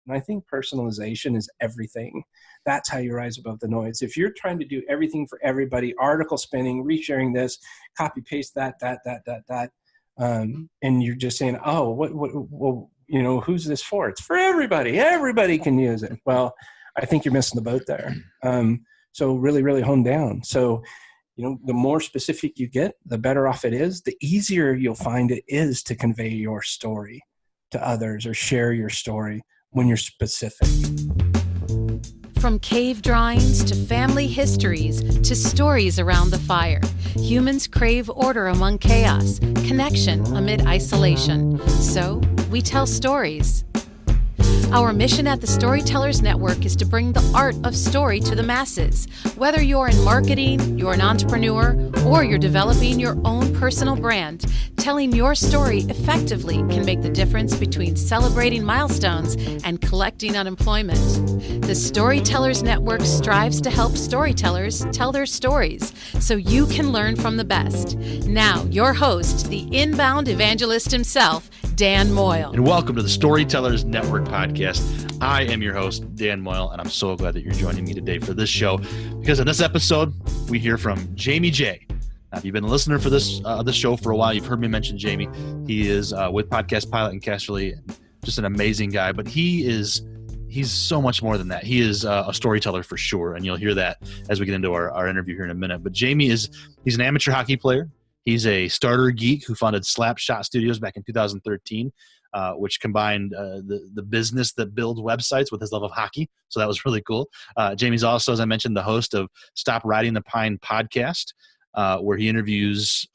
And I think personalization is everything. That's how you rise above the noise. If you're trying to do everything for everybody, article spinning, resharing this, copy paste that, and you're just saying, oh, well, who's this for? It's for everybody. Everybody can use it. Well, I think you're missing the boat there. So really, really hone down. So, the more specific you get, the better off it is. The easier you'll find it is to convey your story to others or share your story when you're specific. From cave drawings to family histories to stories around the fire, humans crave order among chaos, connection amid isolation. So we tell stories. Our mission at the Storytellers Network is to bring the art of story to the masses. Whether you're in marketing, you're an entrepreneur, or you're developing your own personal brand, telling your story effectively can make the difference between celebrating milestones and collecting unemployment. The Storytellers Network strives to help storytellers tell their stories so you can learn from the best. Now, your host, the inbound evangelist himself, Dan Moyle. And welcome to the Storytellers Network podcast. I am your host, Dan Moyle, and I'm so glad that you're joining me today for this show, because in this episode, we hear from Jaime Jay. Now, if you've been a listener for this show for a while, you've heard me mention Jaime. He is with Podcast Pilot and Casterly, just an amazing guy, but he's so much more than that. He is a storyteller for sure, and you'll hear that as we get into our interview here in a minute. But Jaime he's an amateur hockey player. He's a starter geek who founded Slapshot Studios back in 2013, which combined the business that builds websites with his love of hockey. So that was really cool. Jaime's also, as I mentioned, the host of Stop Riding the Pine podcast, where he interviews,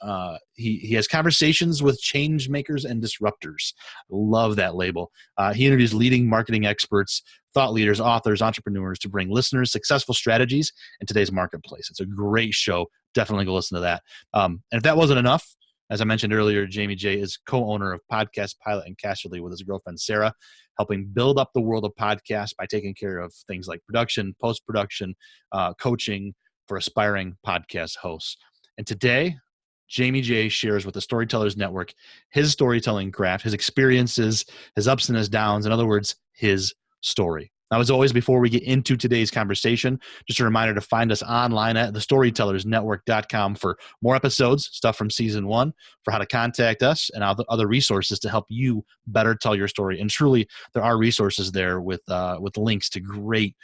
he has conversations with change makers and disruptors. Love that label. He interviews leading marketing experts, thought leaders, authors, entrepreneurs to bring listeners successful strategies in today's marketplace. It's a great show. Definitely go listen to that. And if that wasn't enough, as I mentioned earlier, Jaime Jay is co-owner of Podcast Pilot and Casterly with his girlfriend, Sarah, helping build up the world of podcasts by taking care of things like production, post-production, coaching for aspiring podcast hosts. And today, Jaime Jay shares with the Storytellers Network his storytelling craft, his experiences, his ups and his downs, in other words, his story. Now, as always, before we get into today's conversation, just a reminder to find us online at thestorytellersnetwork.com for more episodes, stuff from season 1, for how to contact us, and other resources to help you better tell your story. And truly, there are resources there with links to great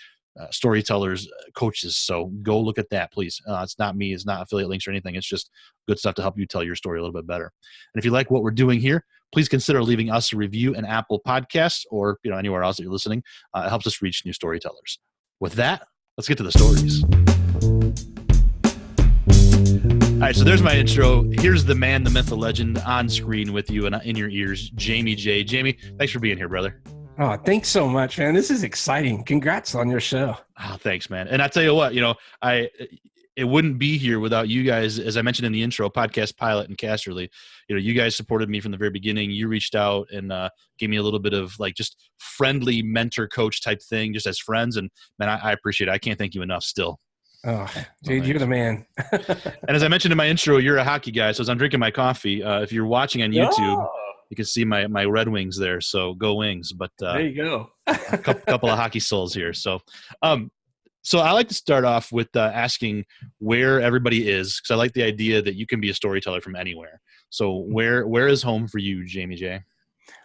storytellers, coaches. So go look at that, please. It's not me. It's not affiliate links or anything. It's just good stuff to help you tell your story a little bit better. And if you like what we're doing here, please consider leaving us a review in Apple Podcasts or anywhere else that you're listening. It helps us reach new storytellers. With that, let's get to the stories. All right, so there's my intro. Here's the man, the myth, the legend on screen with you and in your ears, Jaime Jay. Jaime, thanks for being here, brother. Oh, thanks so much, man. This is exciting. Congrats on your show. Oh, thanks, man. And I tell you what, it wouldn't be here without you guys. As I mentioned in the intro, Podcast Pilot and Casterly, you guys supported me from the very beginning. You reached out and gave me a little bit of just friendly mentor coach type thing, just as friends. And man, I appreciate it. I can't thank you enough still. Oh, dude, you're the man. And as I mentioned in my intro, you're a hockey guy. So as I'm drinking my coffee, if you're watching on YouTube, you can see my Red Wings there. So go Wings. But there you go. a couple of hockey souls here. So, so I like to start off with asking where everybody is, because I like the idea that you can be a storyteller from anywhere. So where is home for you, Jaime Jay?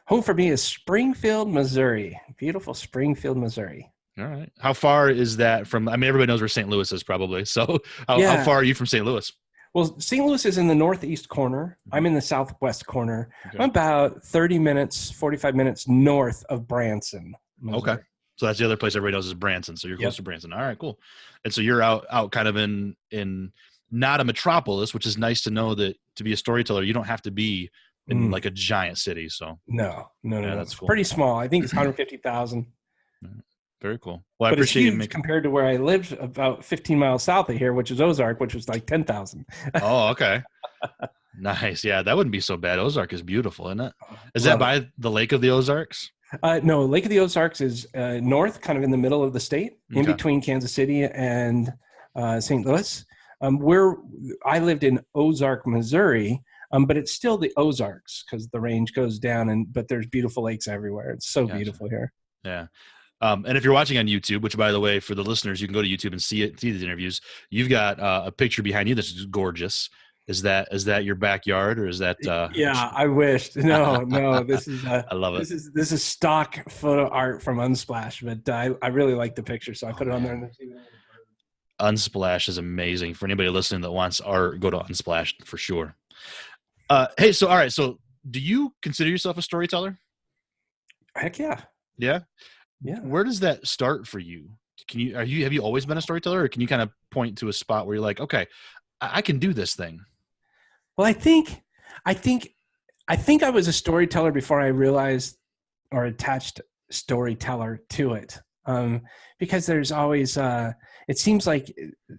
Home for me is Springfield, Missouri. Beautiful Springfield, Missouri. All right. How far is that from? I mean, everybody knows where St. Louis is probably. So how far are you from St. Louis? Well, St. Louis is in the northeast corner. I'm in the southwest corner. Okay. I'm about 30 minutes, 45 minutes north of Branson, Missouri. Okay. So that's the other place everybody knows is Branson. So you're close to Branson. All right, cool. And so you're out kind of in not a metropolis, which is nice to know that to be a storyteller, you don't have to be in like a giant city. So no. That's it's cool. Pretty small. I think it's 150,000. Very cool. Well, I but appreciate it's huge compared to where I lived about 15 miles south of here, which is Ozark, which was like 10,000. Oh, okay. Nice. Yeah, that wouldn't be so bad. Ozark is beautiful, isn't it? Is that by the Lake of the Ozarks? No, Lake of the Ozarks is north, kind of in the middle of the state, in between Kansas City and St. Louis. Where I lived in Ozark, Missouri, but it's still the Ozarks because the range goes down, but there's beautiful lakes everywhere. It's so beautiful here. Yeah. And if you're watching on YouTube, which by the way, for the listeners, you can go to YouTube and see these interviews. You've got a picture behind you that's gorgeous. Is that your backyard, or is that? Yeah, I wished. No, this is I love it. This is stock photo art from Unsplash, but I really like the picture, so I put it on there. And Unsplash is amazing. For anybody listening that wants art, go to Unsplash for sure. Hey, so all right, so do you consider yourself a storyteller? Heck yeah. Yeah. Yeah. Where does that start for you? Have you always been a storyteller, or can you kind of point to a spot where you're like, okay, I can do this thing? Well, I think I was a storyteller before I realized or attached storyteller to it. Because there's always, it seems like,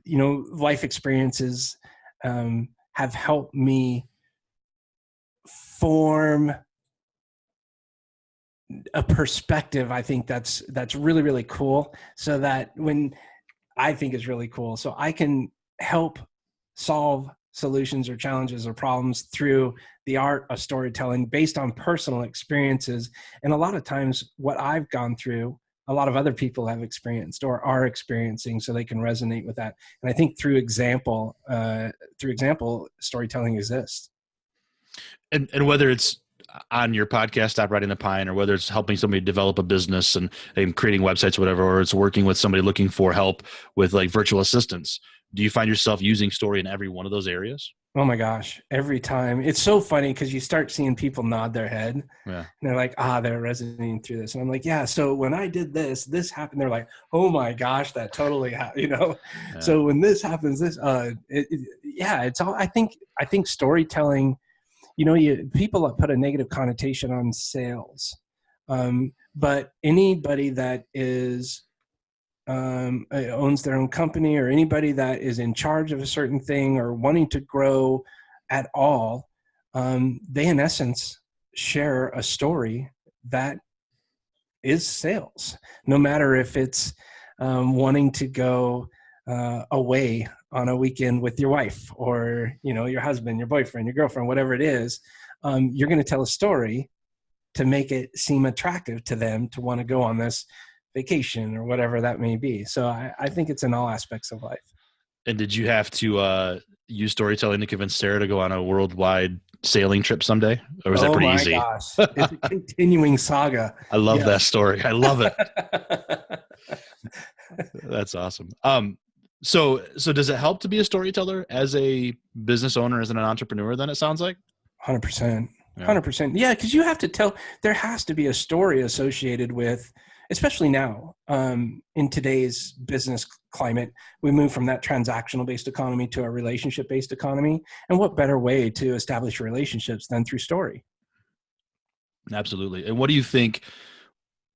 life experiences have helped me form a perspective. I think that's really, really cool. So that when I think is really cool, so I can help solve solutions or challenges or problems through the art of storytelling based on personal experiences. And a lot of times what I've gone through, a lot of other people have experienced or are experiencing, so they can resonate with that. And I think through example, storytelling exists. And whether it's on your podcast, Stop Riding the Pine, or whether it's helping somebody develop a business and creating websites, or whatever, or it's working with somebody looking for help with like virtual assistants, do you find yourself using story in every one of those areas? Oh my gosh, every time. It's so funny because you start seeing people nod their head. Yeah. And they're like, they're resonating through this. And I'm like, yeah, so when I did this happened. They're like, oh my gosh, that totally happened, Yeah. So when this happens, it's all, I think storytelling, people put a negative connotation on sales. But anybody that is, owns their own company, or anybody that is in charge of a certain thing or wanting to grow at all, they in essence share a story that is sales, no matter if it's wanting to go away on a weekend with your wife, or your husband, your boyfriend, your girlfriend, whatever it is. You're going to tell a story to make it seem attractive to them to want to go on this vacation or whatever that may be. So I think it's in all aspects of life. And did you have to use storytelling to convince Sarah to go on a worldwide sailing trip someday, or was that pretty easy? Oh my gosh, it's a continuing saga. I love that story. I love it. That's awesome. So does it help to be a storyteller as a business owner, as an entrepreneur? Then it sounds like 100%. 100%. Yeah, because you have to tell. There has to be a story associated with. Especially now, in today's business climate, we move from that transactional-based economy to a relationship-based economy. And what better way to establish relationships than through story? Absolutely. And what do you think,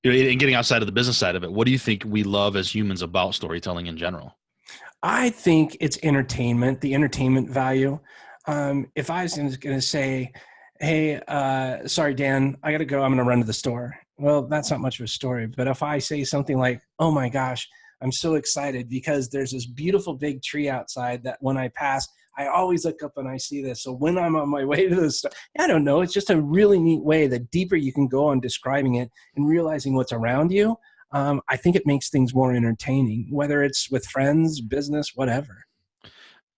in getting outside of the business side of it, what do you think we love as humans about storytelling in general? I think it's entertainment, the entertainment value. If I was going to say, hey, sorry, Dan, I got to go. I'm going to run to the store. Well, that's not much of a story. But if I say something like, oh my gosh, I'm so excited because there's this beautiful big tree outside that when I pass, I always look up and I see this. So when I'm on my way to the store, I don't know. It's just a really neat way. The deeper you can go on describing it and realizing what's around you, I think it makes things more entertaining, whether it's with friends, business, whatever.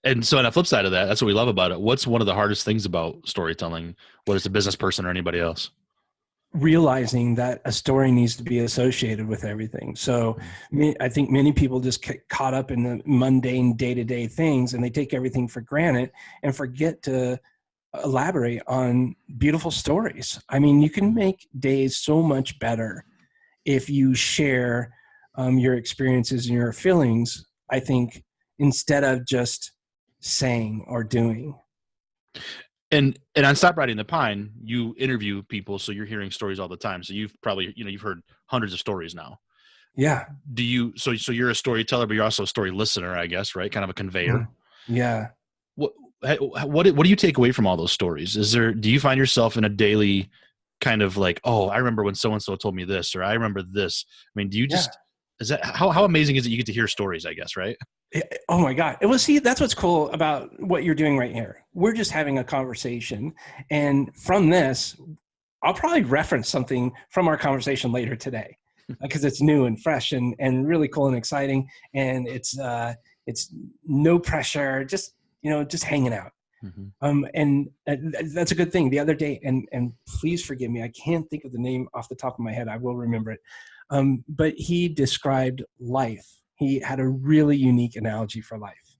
And so on the flip side of that, that's what we love about it. What's one of the hardest things about storytelling, whether it's a business person or anybody else? Realizing that a story needs to be associated with everything. So I think many people just get caught up in the mundane day-to-day things, and they take everything for granted and forget to elaborate on beautiful stories. I mean, you can make days so much better if you share your experiences and your feelings, I think, instead of just saying or doing. And on Stop Riding the Pine, you interview people, so you're hearing stories all the time. So you've probably, you've heard hundreds of stories now. Yeah. Do you, so you're a storyteller, but you're also a story listener, I guess, right? Kind of a conveyor. Yeah. What do you take away from all those stories? Do you find yourself in a daily kind of like, oh, I remember when so-and-so told me this, or I remember this. I mean, do you just, is that, how amazing is it you get to hear stories, I guess, right? Oh my God. Well, see, that's what's cool about what you're doing right here. We're just having a conversation. And from this, I'll probably reference something from our conversation later today. because it's new and fresh and really cool and exciting. And it's no pressure, just hanging out. And that's a good thing. The other day, and please forgive me, I can't think of the name off the top of my head. I will remember it. But he described life. He had a really unique analogy for life.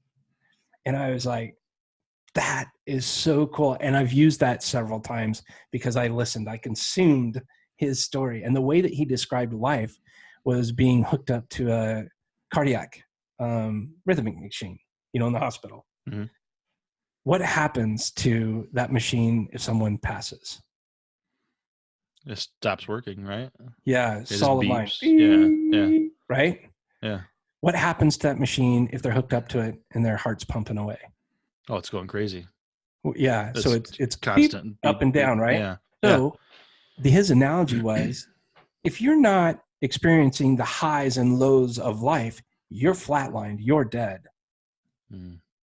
And I was like, that is so cool. And I've used that several times because I listened, I consumed his story. And the way that he described life was being hooked up to a cardiac rhythmic machine, in the hospital. Mm-hmm. What happens to that machine if someone passes? It stops working, right? Yeah, solid line. Yeah. Right? Yeah. What happens to that machine if they're hooked up to it and their heart's pumping away? Oh, it's going crazy. Well, yeah. So it's constant beep, up and down, right? Yeah. So his analogy was, if you're not experiencing the highs and lows of life, you're flatlined, you're dead.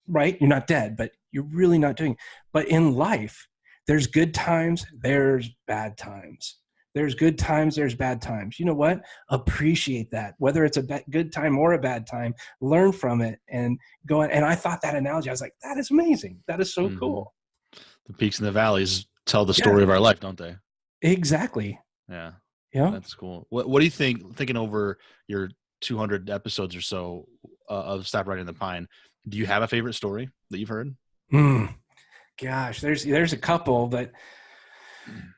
Right? You're not dead, but you're really not doing. But in life, there's good times, there's bad times. There's good times, there's bad times. You know what? Appreciate that. Whether it's a good time or a bad time, learn from it and go on. And I thought that analogy, I was like, that is amazing. That is so cool. The peaks and the valleys tell the story of our life, don't they? Exactly. Yeah. Yeah. That's cool. What do you think, thinking over your 200 episodes or so of Stop Riding the Pine, do you have a favorite story that you've heard? Gosh, there's a couple, but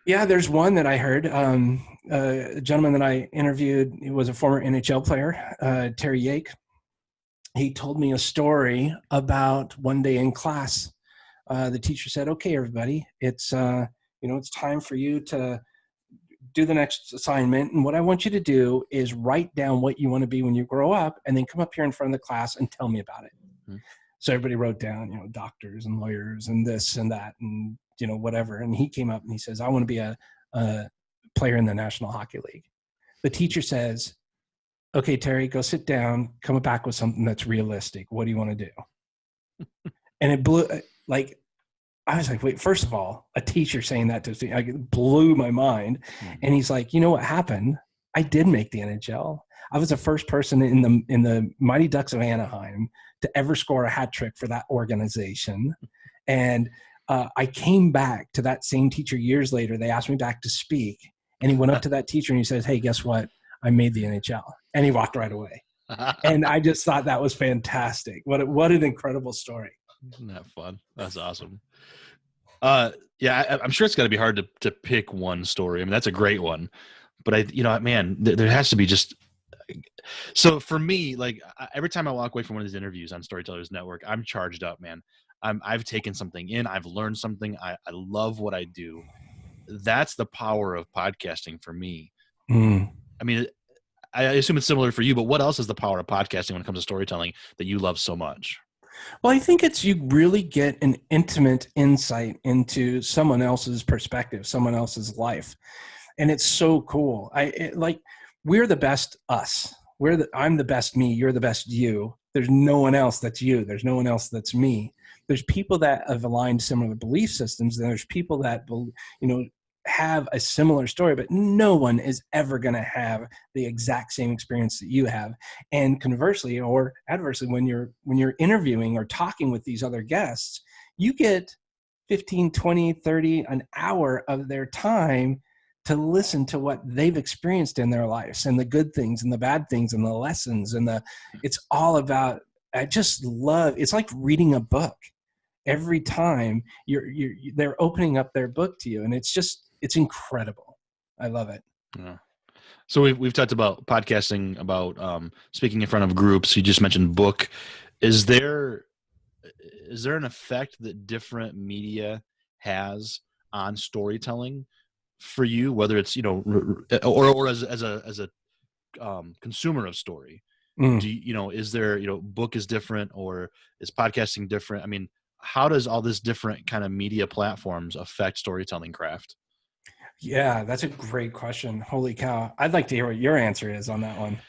there's one that I heard. A gentleman that I interviewed, he was a former NHL player, Terry Yake. He told me a story about one day in class. The teacher said, "Okay, everybody, it's it's time for you to do the next assignment. And what I want you to do is write down what you want to be when you grow up, and then come up here in front of the class and tell me about it." So everybody wrote down, doctors and lawyers and this and that and, whatever. And he came up and he says, "I want to be a player in the National Hockey League." The teacher says, "Okay, Terry, go sit down, come back with something that's realistic. What do you want to do?" And it blew, I was like, wait, first of all, a teacher saying that to me, it blew my mind. And he's like, "You know what happened? I did make the NHL. I was the first person in the Mighty Ducks of Anaheim to ever score a hat trick for that organization. And I came back to that same teacher years later. They asked me back to speak. And he went up to that teacher and he says, 'Hey, guess what? I made the NHL.' And he walked right away." And I just thought that was fantastic. What an incredible story. Isn't that fun? That's awesome. I'm sure it's got to be hard to pick one story. I mean, that's a great one. But there has to be just. So for me, every time I walk away from one of these interviews on Storytellers Network, I'm charged up, man. I've taken something in. I've learned something. I love what I do. That's the power of podcasting for me. I mean, I assume it's similar for you, but what else is the power of podcasting when it comes to storytelling that you love so much? Well, I think you really get an intimate insight into someone else's perspective, someone else's life. And it's so cool. We're the best us. I'm the best me. You're the best you. There's no one else that's you. There's no one else that's me. There's people that have aligned similar belief systems. And there's people that, have a similar story, but no one is ever going to have the exact same experience that you have. And conversely or adversely, when you're interviewing or talking with these other guests, you get 15, 20, 30, an hour of their time to listen to what they've experienced in their lives and the good things and the bad things and the lessons it's all about, I just love, it's like reading a book. Every time they're opening up their book to you, and it's incredible. I love it. Yeah. So we've talked about podcasting, about speaking in front of groups. You just mentioned book. Is there an effect that different media has on storytelling for you, whether it's or as a consumer of story? Do you, is there book is different, or is podcasting different? I mean, how does all this different kind of media platforms affect storytelling craft? Yeah, that's a great question. Holy cow. I'd like to hear what your answer is on that one.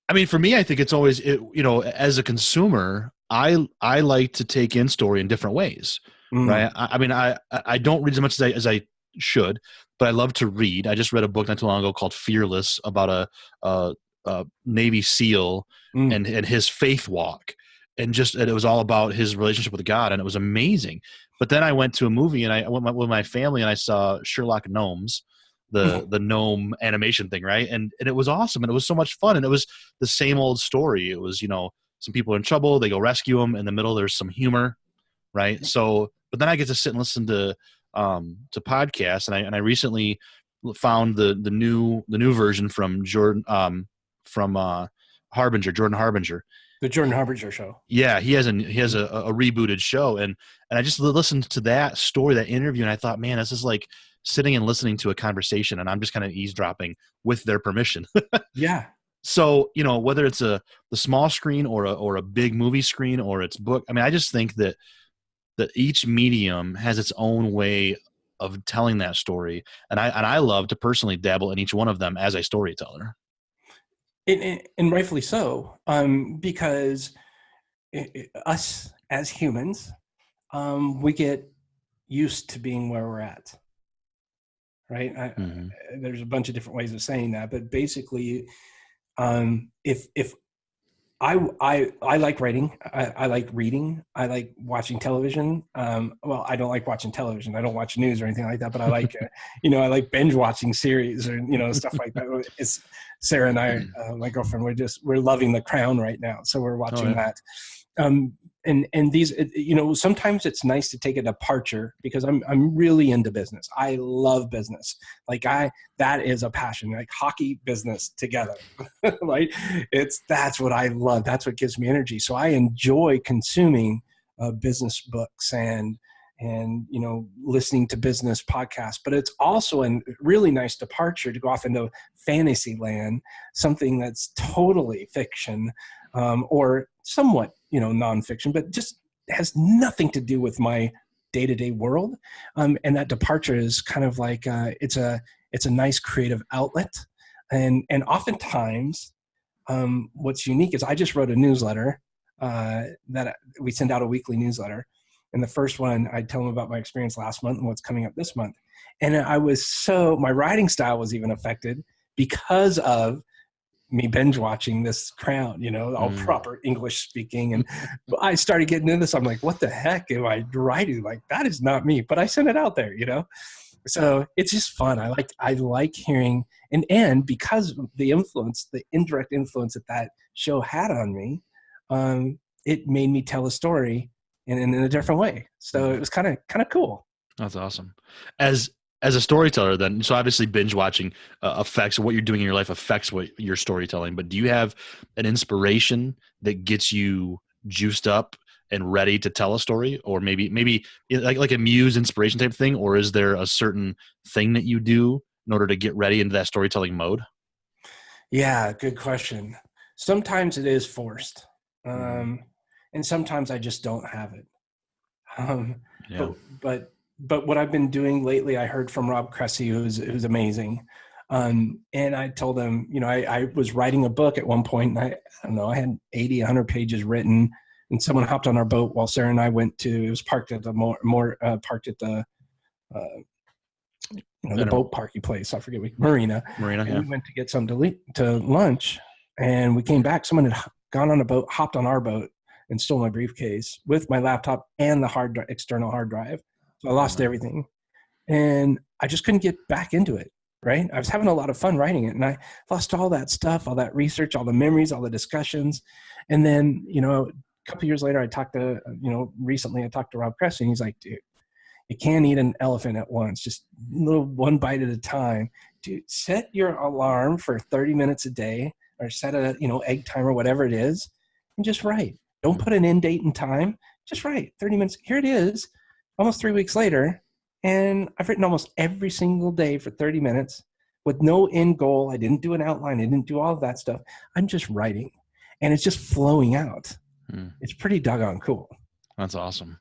I mean, for me, I think it's always, as a consumer, I like to take in story in different ways, right? I mean, I don't read as much as I should, but I love to read. I just read a book not too long ago called Fearless about a Navy SEAL and his faith walk. And it was all about his relationship with God, and it was amazing. But then I went to a movie, and I went with my family, and I saw Sherlock Gnomes, the gnome animation thing, right? And it was awesome, and it was so much fun, and it was the same old story. It was, some people are in trouble, they go rescue them. In the middle, there's some humor, right? So, but then I get to sit and listen to podcasts, and I recently found the new version from Jordan Harbinger, Jordan Harbinger. The Jordan Harbinger show. Yeah, he has a rebooted show, and I just listened to that story, that interview, and I thought, man, this is like sitting and listening to a conversation, and I'm just kind of eavesdropping with their permission. Yeah. So, whether it's the small screen or a big movie screen or it's book, I mean, I just think that each medium has its own way of telling that story, and I love to personally dabble in each one of them as a storyteller. And rightfully so, because us as humans, we get used to being where we're at, right? There's a bunch of different ways of saying that, but basically, if I like writing, I like reading, I like watching television. Well, I don't like watching television. I don't watch news or anything like that, but I like, I like binge watching series or, stuff like that. It's Sarah and I, my girlfriend, we're loving The Crown right now. So we're watching that. And these, sometimes it's nice to take a departure because I'm really into business. I love business. That is a passion, like hockey business together. Right? That's what I love. That's what gives me energy. So I enjoy consuming business books and listening to business podcasts, but it's also a really nice departure to go off into fantasy land, something that's totally fiction, or somewhat, nonfiction, but just has nothing to do with my day-to-day world. And that departure is kind of like, it's a nice creative outlet. And oftentimes, what's unique is I just wrote a newsletter, that we send out a weekly newsletter. And the first one, I tell them about my experience last month and what's coming up this month. And my writing style was even affected because of me binge watching this Crown, all proper English speaking. And I started getting into this. I'm like, what the heck am I writing? Like, that is not me, but I sent it out there, So it's just fun. I like hearing, and because of the indirect influence that show had on me, it made me tell a story in a different way. So it was kind of cool. That's awesome. As a storyteller then, so obviously binge watching affects what you're doing in your life, affects what you're storytelling, but do you have an inspiration that gets you juiced up and ready to tell a story, or maybe like a muse inspiration type thing, or is there a certain thing that you do in order to get ready into that storytelling mode? Yeah, good question. Sometimes it is forced. And sometimes I just don't have it. But what I've been doing lately, I heard from Rob Cressy, who's amazing. And I told him, I was writing a book at one point, and I don't know, I had 80, 100 pages written, and someone hopped on our boat while Sarah and I it was parked at the parked at the, the boat parky place. I forget, Marina. And we went to get something to lunch, and we came back. Someone had gone on a boat, hopped on our boat, and stole my briefcase with my laptop and the external hard drive. So I lost everything, and I just couldn't get back into it. Right. I was having a lot of fun writing it, and I lost all that stuff, all that research, all the memories, all the discussions. And then, a couple of years later, recently I talked to Rob Cressy, and he's like, dude, you can't eat an elephant at once, just one bite at a time. Dude, set your alarm for 30 minutes a day, or set a, egg timer, whatever it is, and just write. Don't put an end date and time. Just write 30 minutes. Here it is, almost 3 weeks later. And I've written almost every single day for 30 minutes with no end goal. I didn't do an outline. I didn't do all of that stuff. I'm just writing, and it's just flowing out. It's pretty doggone cool. That's awesome.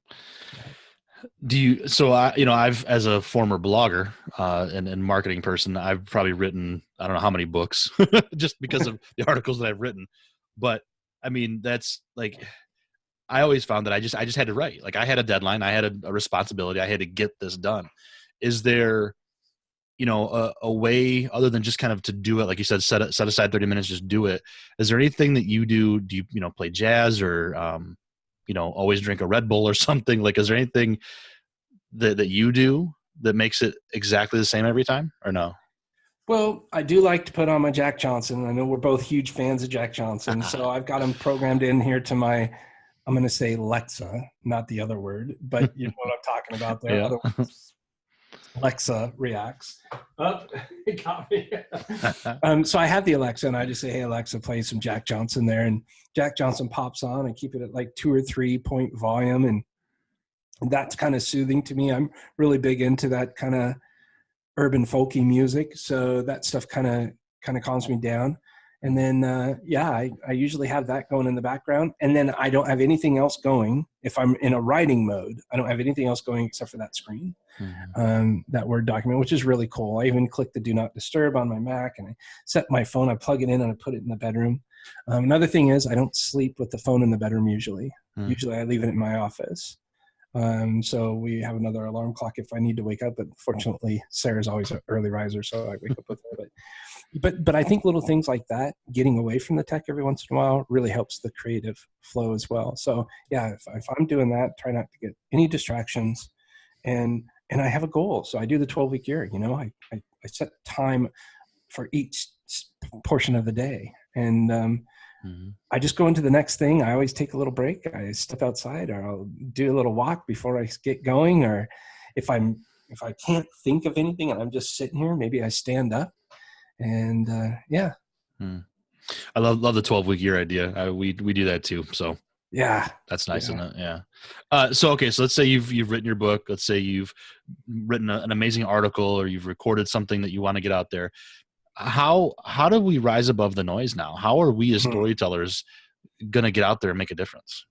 I've, as a former blogger and marketing person, I've probably written, I don't know how many books just because of the articles that I've written. But I mean, that's like, I always found that I just had to write. Like, I had a deadline, I had a responsibility, I had to get this done. Is there a way other than just kind of to do it, like you said, set aside 30 minutes, just do it. Is there anything that you do? Do you, play jazz or, always drink a Red Bull or something? Like, is there anything that you do that makes it exactly the same every time, or no? Well, I do like to put on my Jack Johnson. I know we're both huge fans of Jack Johnson. So I've got him programmed in here to my, I'm going to say Lexa, not the other word, but you know what I'm talking about there. Yeah. Otherwise, Alexa reacts. Oh, it got me. So I have the Alexa, and I just say, hey, Alexa, play some Jack Johnson there. And Jack Johnson pops on. I keep it at like 2 or 3 point volume. And that's kind of soothing to me. I'm really big into that kind of urban folky music. So that stuff kind of calms me down. And then, I usually have that going in the background. And then I don't have anything else going. If I'm in a writing mode, I don't have anything else going except for that screen, that Word document, which is really cool. I even click the Do Not Disturb on my Mac, and I set my phone, I plug it in, and I put it in the bedroom. Another thing is I don't sleep with the phone in the bedroom usually. Usually I leave it in my office. So we have another alarm clock if I need to wake up, but fortunately Sarah's always an early riser, so I wake up with her. But I think little things like that, getting away from the tech every once in a while, really helps the creative flow as well. So yeah, if I'm doing that, try not to get any distractions, and I have a goal. So I do the 12-week year. I set time for each portion of the day, and I just go into the next thing. I always take a little break. I step outside, or I'll do a little walk before I get going. Or if I can't think of anything and I'm just sitting here, maybe I stand up. And I love the 12-week year idea. We do that too. So yeah, that's nice, isn't it? Yeah. So let's say you've written your book. Let's say you've written an amazing article, or you've recorded something that you want to get out there. How do we rise above the noise now? How are we as storytellers going to get out there and make a difference?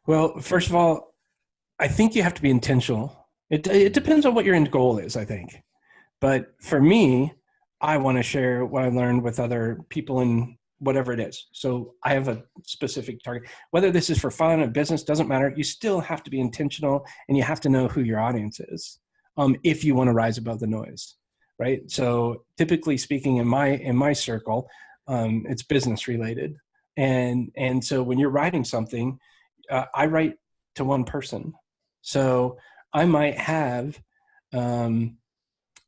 Well, first of all, I think you have to be intentional. It depends on what your end goal is, I think. But for me, I want to share what I learned with other people in whatever it is. So I have a specific target. Whether this is for fun or business, doesn't matter. You still have to be intentional, and you have to know who your audience is if you want to rise above the noise, right? So typically speaking, in my circle, it's business related. And so when you're writing something, I write to one person. So I might have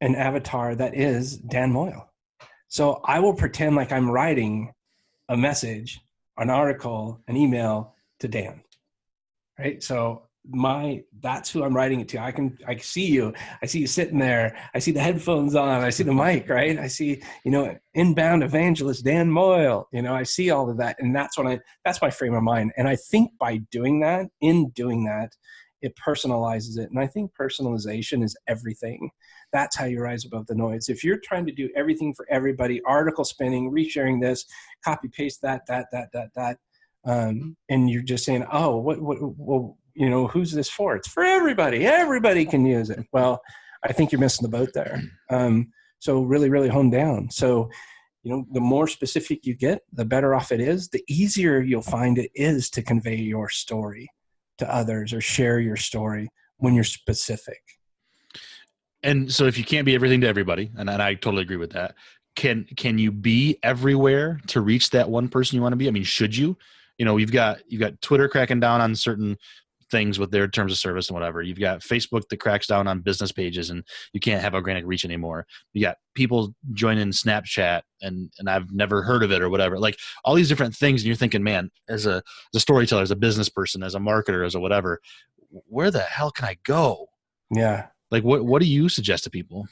an avatar that is Dan Moyle. So I will pretend like I'm writing a message, an article, an email to Dan, right? So that's who I'm writing it to. I see you sitting there. I see the headphones on. I see the mic, right? I see, inbound evangelist Dan Moyle. I see all of that, and that's my frame of mind. And I think by doing that, it personalizes it. And I think personalization is everything. That's how you rise above the noise. If you're trying to do everything for everybody, article spinning, resharing this, copy paste that, and you're just saying, oh, who's this for? It's for everybody. Everybody can use it. Well, I think you're missing the boat there. So really, really hone down. So, the more specific you get, the better off it is. The easier you'll find it is to convey your story to others or share your story when you're specific. And so if you can't be everything to everybody, and I totally agree with that, can you be everywhere to reach that one person you want to be? I mean, should you? You've got Twitter cracking down on certain things with their terms of service and whatever. You've got Facebook that cracks down on business pages, and you can't have organic reach anymore. You got people joining Snapchat, and I've never heard of it or whatever. Like all these different things, and you're thinking, man, as a storyteller, as a business person, as a marketer, as a whatever, where the hell can I go? Yeah. Like what do you suggest to people?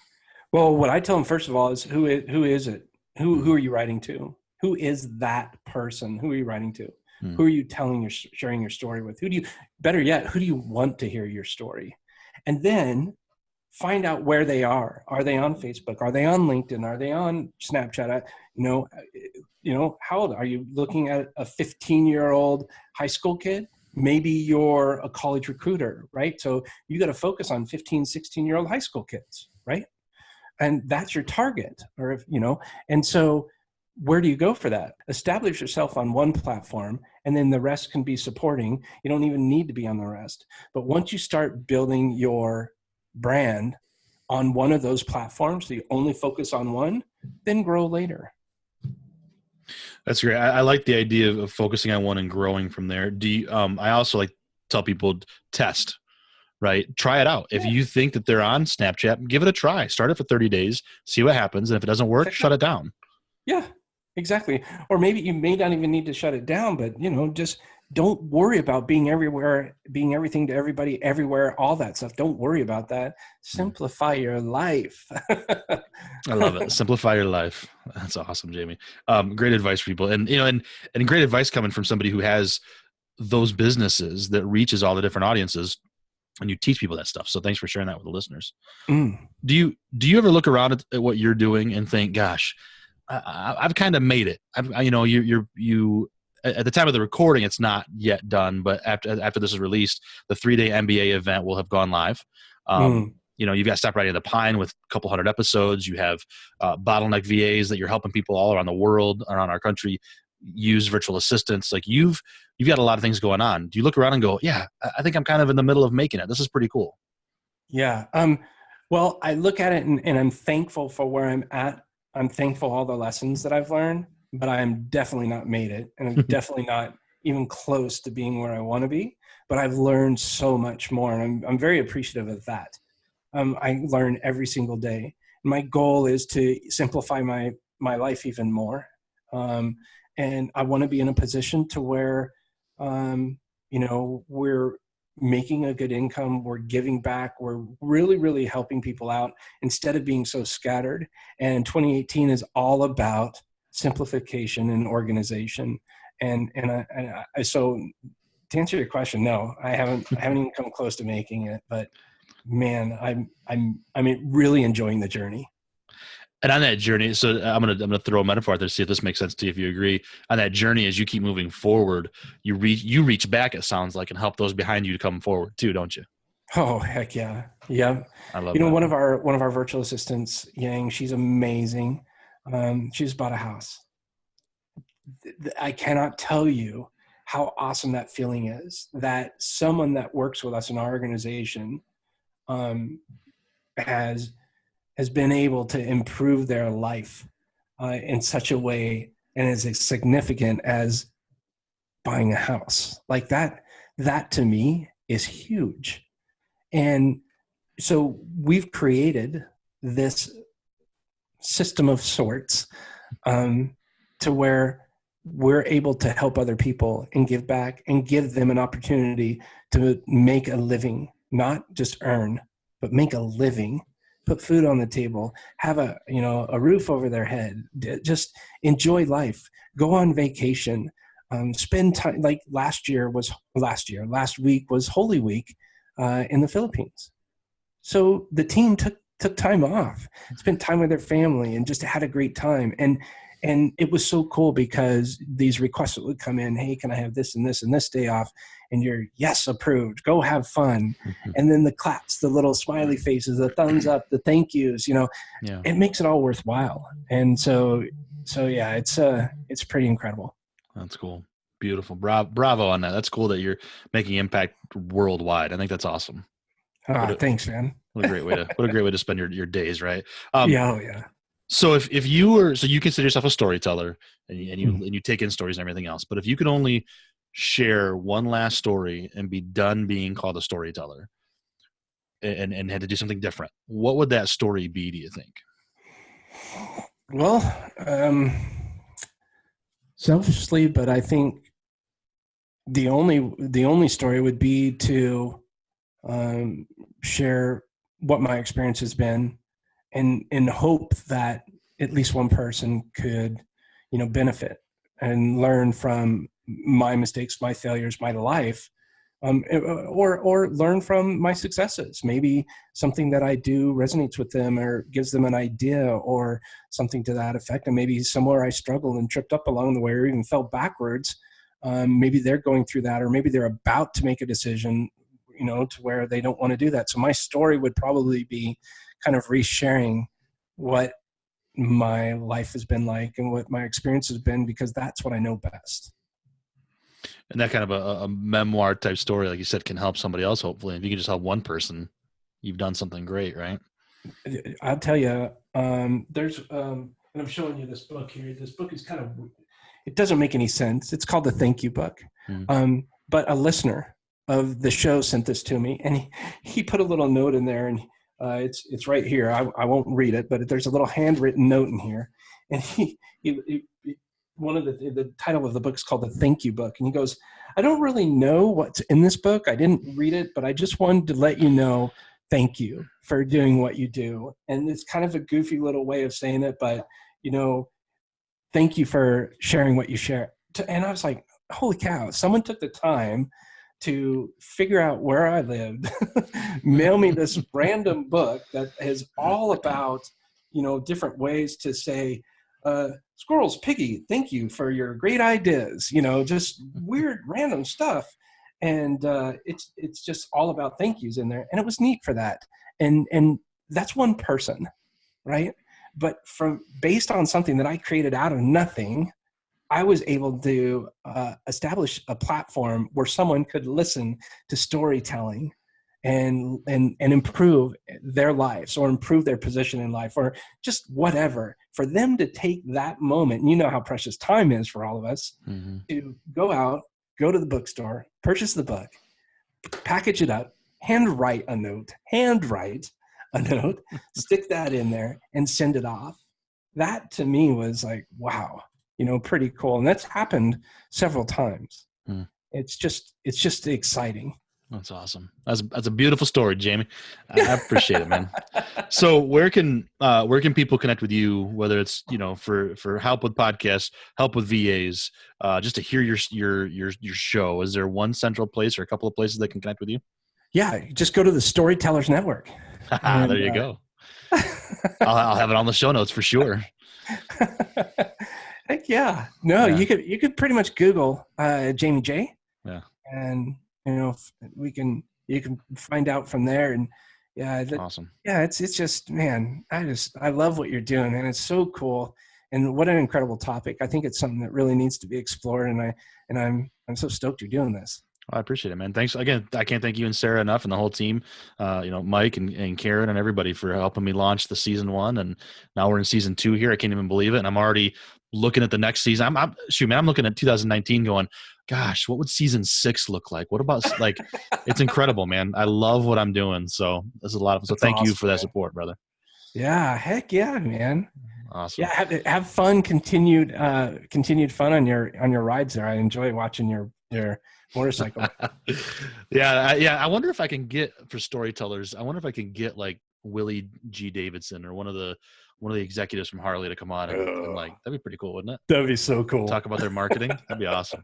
Well, what I tell them first of all is who is it? Who are you writing to? Who is that person? Who are you writing to? Who are you sharing your story with? Better yet, who do you want to hear your story? And then find out where they are. Are they on Facebook? Are they on LinkedIn? Are they on Snapchat? How old are you? Looking at a 15-year-old high school kid? Maybe you're a college recruiter, right? So you got to focus on 15, 16-year-old high school kids, right? And that's your target, and so where do you go for that? Establish yourself on one platform, and then the rest can be supporting. You don't even need to be on the rest. But once you start building your brand on one of those platforms, so you only focus on one, then grow later. That's great. I like the idea of focusing on one and growing from there. Do you, I also like tell people test, right? Try it out. If you think that they're on Snapchat, give it a try. Start it for 30 days, see what happens. And if it doesn't work, shut it down. Yeah, exactly. Or maybe you may not even need to shut it down, but just don't worry about being everywhere, being everything to everybody, everywhere, all that stuff. Don't worry about that. Simplify your life. I love it. Simplify your life. That's awesome, Jamie. Great advice for people. And, and great advice coming from somebody who has those businesses that reaches all the different audiences, and you teach people that stuff. So thanks for sharing that with the listeners. Do you ever look around at what you're doing and think, gosh, I've kind of made it. You at the time of the recording, it's not yet done, but after this is released, the 3-day MBA event will have gone live. You've got Stop Riding the Pine with a couple hundred episodes. You have bottleneck VAs that you're helping people all around the world, around our country, use virtual assistants. Like you've got a lot of things going on. Do you look around and go, yeah, I think I'm kind of in the middle of making it. This is pretty cool. Yeah. Well, I look at it and I'm thankful for where I'm at. I'm thankful all the lessons that I've learned, but I'm definitely not made it. And I'm definitely not even close to being where I want to be, but I've learned so much more. And I'm very appreciative of that. I learn every single day. My goal is to simplify my life even more. And I want to be in a position to where, we're making a good income, we're giving back, we're really, really helping people out instead of being so scattered. And 2018 is all about simplification and organization. So to answer your question, no, I haven't even come close to making it, but man, I'm really enjoying the journey. And on that journey, so I'm gonna throw a metaphor out there to see if this makes sense to you, if you agree. On that journey, as you keep moving forward, you reach back, it sounds like, and help those behind you to come forward too, don't you? Oh, heck yeah. Yeah. I love one of our virtual assistants, Yang, she's amazing. She's bought a house. I cannot tell you how awesome that feeling is, that someone that works with us in our organization has been able to improve their life in such a way and as significant as buying a house. Like that to me is huge. And so we've created this system of sorts to where we're able to help other people and give back and give them an opportunity to make a living, not just earn, but make a living, put food on the table, have a roof over their head, just enjoy life, go on vacation, spend time. Like last week was Holy Week in the Philippines. So the team took time off, spent time with their family and just had a great time. And it was so cool because these requests would come in, hey, can I have this and this and this day off? And you're, yes, approved, go have fun. And then the claps, the little smiley faces, the thumbs up, the thank yous, It makes it all worthwhile. And so yeah, it's pretty incredible. That's cool. Beautiful. Bravo on that. That's cool that you're making impact worldwide. I think that's awesome. Thanks, man. What a great way to spend your days, right? Yeah. So if you were, so you consider yourself a storyteller and you take in stories and everything else, but if you could only share one last story and be done being called a storyteller and had to do something different, what would that story be, do you think? Well, selfishly, but I think the only story would be to share what my experience has been and hope that at least one person could, benefit and learn from my mistakes, my failures, my life, or learn from my successes. Maybe something that I do resonates with them or gives them an idea or something to that effect. And maybe somewhere I struggled and tripped up along the way or even fell backwards. Maybe they're going through that, or maybe they're about to make a decision, to where they don't want to do that. So my story would probably be kind of resharing what my life has been like and what my experience has been, because that's what I know best. And that kind of a memoir type story, like you said, can help somebody else. Hopefully, if you can just help one person, you've done something great, right? I'll tell you, there's, and I'm showing you this book here. This book is it doesn't make any sense. It's called the Thank You Book. But a listener of the show sent this to me, and he put a little note in there, and it's right here. I won't read it, but there's a little handwritten note in here. And he one of the title of the book is called the Thank You Book. And he goes, I don't really know what's in this book. I didn't read it, but I just wanted to let you know, thank you for doing what you do. And it's kind of a goofy little way of saying it, but, thank you for sharing what you share. And I was like, holy cow, someone took the time to figure out where I lived, mail me this random book that is all about, different ways to say, Squirrels, Piggy, thank you for your great ideas, just weird, random stuff. And it's just all about thank yous in there. And it was neat for that. And that's one person, right? But based on something that I created out of nothing, I was able to establish a platform where someone could listen to storytelling and improve their lives or improve their position in life or just whatever. For them to take that moment, and you know how precious time is for all of us, to go out, go to the bookstore, purchase the book, package it up, handwrite a note, stick that in there and send it off. That to me was like, wow, pretty cool. And that's happened several times. It's just exciting. That's awesome. That's a beautiful story, Jamie. I appreciate it, man. So where can people connect with you, whether it's, for help with podcasts, help with VAs, just to hear your show? Is there one central place or a couple of places they can connect with you? Yeah. Just go to the Storytellers Network. There you go. I'll have it on the show notes for sure. Heck yeah. No, yeah. You could pretty much Google Jaime Jay. Yeah. And you can find out from there. And awesome. Yeah, it's just, man, I love what you're doing, and it's so cool. And what an incredible topic. I think it's something that really needs to be explored, and I'm so stoked you're doing this. I appreciate it, man. Thanks again. I can't thank you and Sarah enough, and the whole team, Mike and Karen and everybody for helping me launch the season 1. And now we're in season 2 here. I can't even believe it. And I'm already looking at the next season. I'm looking at 2019 going, gosh, what would season 6 look like? What about it's incredible, man. I love what I'm doing. So this is a lot of, so thank you for that support, brother. Yeah. Heck yeah, man. Awesome. Yeah. Have fun, continued fun on your rides there. I enjoy watching your motorcycle. Yeah. I wonder if I can get, for Storytellers, get like Willie G. Davidson or one of the executives from Harley to come on and that'd be pretty cool, wouldn't it? That'd be so cool. Talk about their marketing. That'd be awesome.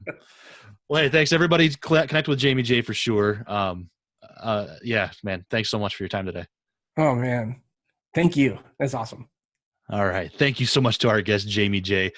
Well, hey, thanks everybody. Connect with Jaime Jay for sure. Yeah, man. Thanks so much for your time today. Oh man. Thank you. That's awesome. All right. Thank you so much to our guest, Jaime Jay.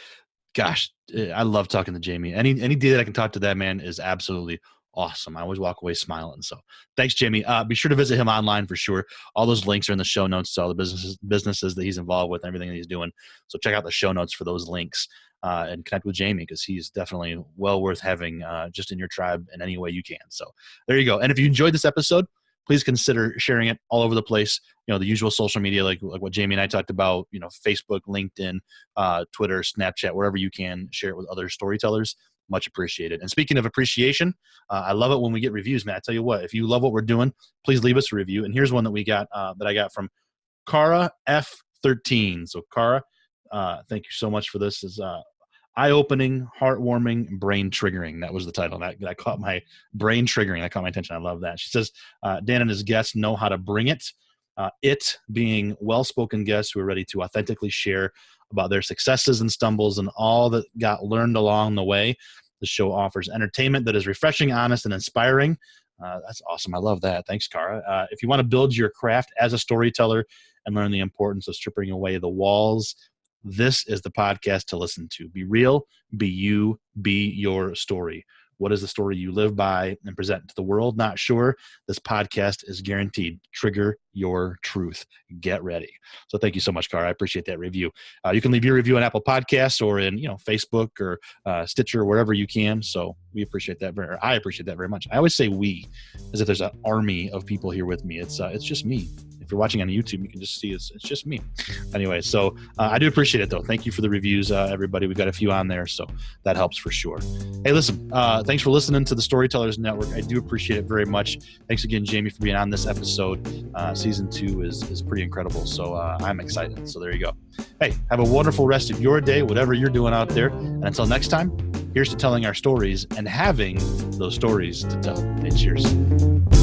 Gosh, I love talking to Jaime. Any day that I can talk to that man is absolutely awesome. I always walk away smiling. So thanks, Jaime. Be sure to visit him online for sure. All those links are in the show notes to all the businesses that he's involved with and everything that he's doing. So check out the show notes for those links and connect with Jaime, because he's definitely well worth having just in your tribe in any way you can. So there you go. And if you enjoyed this episode, please consider sharing it all over the place. The usual social media, like what Jaime and I talked about, Facebook, LinkedIn, Twitter, Snapchat, wherever you can, share it with other storytellers. Much appreciated. And speaking of appreciation, I love it when we get reviews, man. I tell you what, if you love what we're doing, please leave us a review. And here's one that we got, that I got from Cara F13. So Cara, thank you so much for this. Is eye-opening, heartwarming, brain-triggering. That was the title. That caught my brain triggering. That caught my attention. I love that. She says, Dan and his guests know how to bring it. It being well-spoken guests who are ready to authentically share about their successes and stumbles and all that got learned along the way. The show offers entertainment that is refreshing, honest, and inspiring. That's awesome. I love that. Thanks, Cara. If you want to build your craft as a storyteller and learn the importance of stripping away the walls, this is the podcast to listen to. Be real, be you, be your story. What is the story you live by and present to the world? Not sure. This podcast is guaranteed. Trigger your truth. Get ready. So thank you so much, Cara. I appreciate that review. You can leave your review on Apple Podcasts or in Facebook or Stitcher, wherever you can. So we appreciate that. I appreciate that very much. I always say we, as if there's an army of people here with me. It's just me. if you're watching on YouTube, you can just see it's just me. Anyway, so I do appreciate it, though. Thank you for the reviews, everybody. We've got a few on there, so that helps for sure. Hey, listen, thanks for listening to the Storytellers Network. I do appreciate it very much. Thanks again, Jamie, for being on this episode. Season 2 is pretty incredible, so I'm excited. So there you go. Hey, have a wonderful rest of your day, whatever you're doing out there. And until next time, here's to telling our stories and having those stories to tell. Hey, cheers.